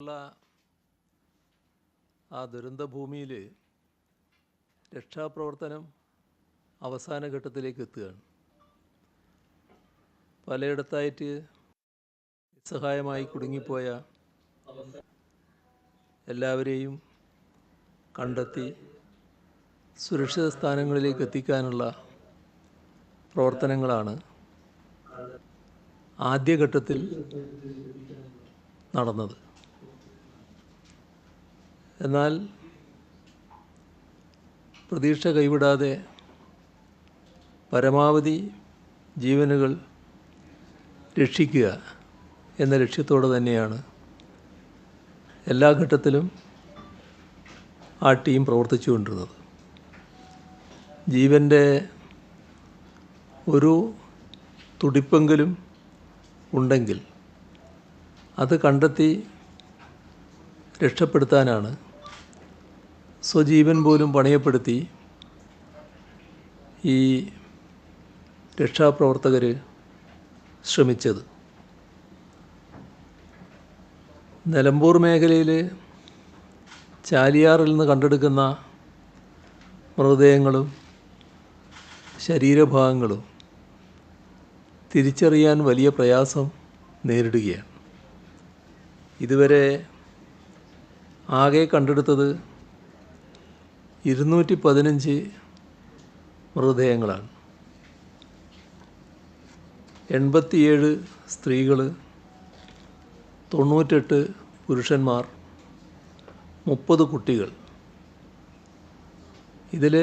ഉള്ള ആ ദുരന്തഭൂമിയിൽ രക്ഷാപ്രവർത്തനം അവസാന ഘട്ടത്തിലേക്ക് എത്തുകയാണ്. പലയിടത്തായിട്ട് നിസ്സഹായമായി കുടുങ്ങിപ്പോയ എല്ലാവരെയും കണ്ടെത്തി സുരക്ഷിത സ്ഥാനങ്ങളിലേക്ക് എത്തിക്കാനുള്ള പ്രവർത്തനങ്ങളാണ് ആദ്യഘട്ടത്തിൽ നടന്നത്. എന്നാൽ പ്രതീക്ഷ കൈവിടാതെ പരമാവധി ജീവനുകൾ രക്ഷിക്കുക എന്ന ലക്ഷ്യത്തോടെ തന്നെയാണ് എല്ലാ ഘട്ടത്തിലും ആ ടീം പ്രവർത്തിച്ചുകൊണ്ടിരുന്നത്. ജീവൻ്റെ ഒരു തുടിപ്പെങ്കിലും ഉണ്ടെങ്കിൽ അത് കണ്ടെത്തി രക്ഷപ്പെടുത്താനാണ് സ്വജീവൻ പോലും പണയപ്പെടുത്തി ഈ രക്ഷാപ്രവർത്തകർ ശ്രമിച്ചത്. നിലമ്പൂർ മേഖലയിൽ ചാലിയാറിൽ നിന്ന് കണ്ടെടുക്കുന്ന മൃതദേഹങ്ങളും ശരീരഭാഗങ്ങളും തിരിച്ചറിയാൻ വലിയ പ്രയാസം നേരിടുകയാണ്. ഇതുവരെ ആകെ കണ്ടെടുത്തത് 215 മൃതദേഹങ്ങളാണ്. 87 സ്ത്രീകൾ, 98 പുരുഷന്മാർ, 30 കുട്ടികൾ. ഇതിൽ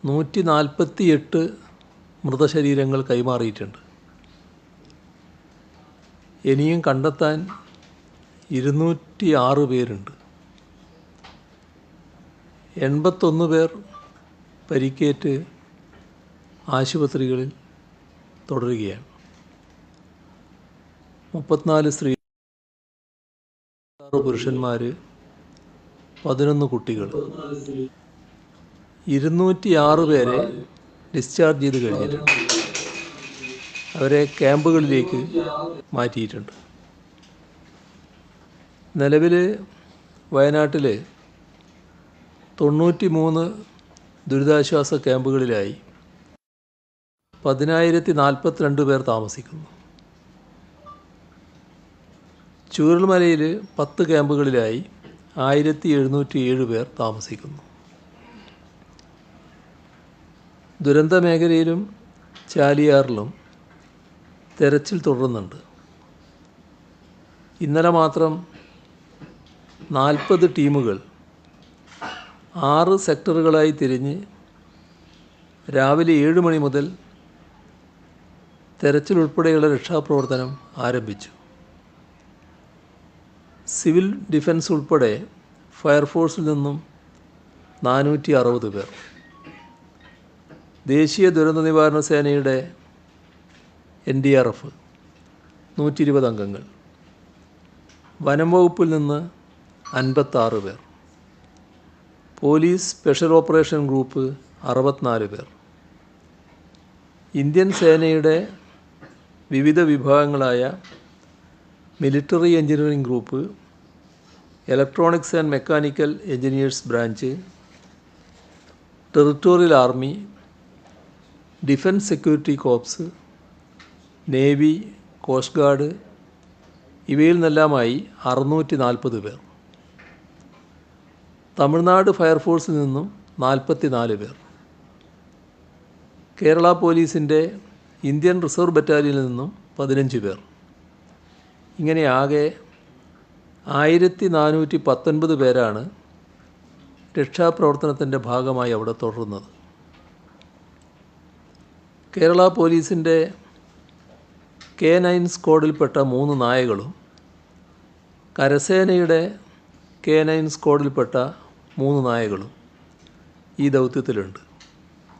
148 മൃതശരീരങ്ങൾ കൈമാറിയിട്ടുണ്ട്. ഇനിയും കണ്ടെത്താൻ 206 പേരുണ്ട്. 81 പേർ പരിക്കേറ്റ് ആശുപത്രികളിൽ തുടരുകയാണ്. 34 സ്ത്രീ, 6 പുരുഷന്മാർ, 11 കുട്ടികൾ. 206 പേരെ ഡിസ്ചാർജ് ചെയ്ത് കഴിഞ്ഞിട്ടുണ്ട്. അവരെ ക്യാമ്പുകളിലേക്ക് മാറ്റിയിട്ടുണ്ട്. നിലവിൽ വയനാട്ടിൽ 93 ദുരിതാശ്വാസ ക്യാമ്പുകളിലായി 10,042 പേർ താമസിക്കുന്നു. ചൂരൽമലയിൽ 10 ക്യാമ്പുകളിലായി 1,707 പേർ താമസിക്കുന്നു. ദുരന്ത മേഖലയിലും ചാലിയാറിലും തെരച്ചിൽ തുടരുന്നുണ്ട്. ഇന്നലെ മാത്രം 40 ടീമുകൾ 6 സെക്ടറുകളായി തിരിഞ്ഞ് രാവിലെ 7 മണി മുതൽ തെരച്ചിൽ ഉൾപ്പെടെയുള്ള രക്ഷാപ്രവർത്തനം ആരംഭിച്ചു. സിവിൽ ഡിഫൻസ് ഉൾപ്പെടെ ഫയർഫോഴ്സിൽ നിന്നും 460 പേർ, ദേശീയ ദുരന്ത നിവാരണ സേനയുടെ NDRF 120 അംഗങ്ങൾ, വനം വകുപ്പിൽ നിന്ന് 56 പേർ, പോലീസ് സ്പെഷ്യൽ ഓപ്പറേഷൻ ഗ്രൂപ്പ് 64 പേർ, ഇന്ത്യൻ സേനയുടെ വിവിധ വിഭാഗങ്ങളായ military engineering group, electronics and mechanical engineers branch, territorial army, defence security corps, navy, coast guard ഇവയിൽ നിന്നെല്ലാമായി 640 പേർ. തമിഴ്നാട് ഫയർഫോഴ്സിൽ നിന്നും 44 പേർ. കേരള പോലീസിൻ്റെ ഇന്ത്യൻ റിസർവ് ബറ്റാലിയനിൽ നിന്നും 15 പേർ. ഇങ്ങനെ ആകെ 1419 പേരാണ് രക്ഷാപ്രവർത്തനത്തിൻ്റെ ഭാഗമായി അവിടെ തുടരുന്നത്. കേരള പോലീസിൻ്റെ K9 സ്ക്വാഡിൽപ്പെട്ട 3 നായകളും കരസേനയുടെ K9 സ്ക്വാഡിൽപ്പെട്ട 3 നായകളും ഈ ദൗത്യത്തിലുണ്ട്.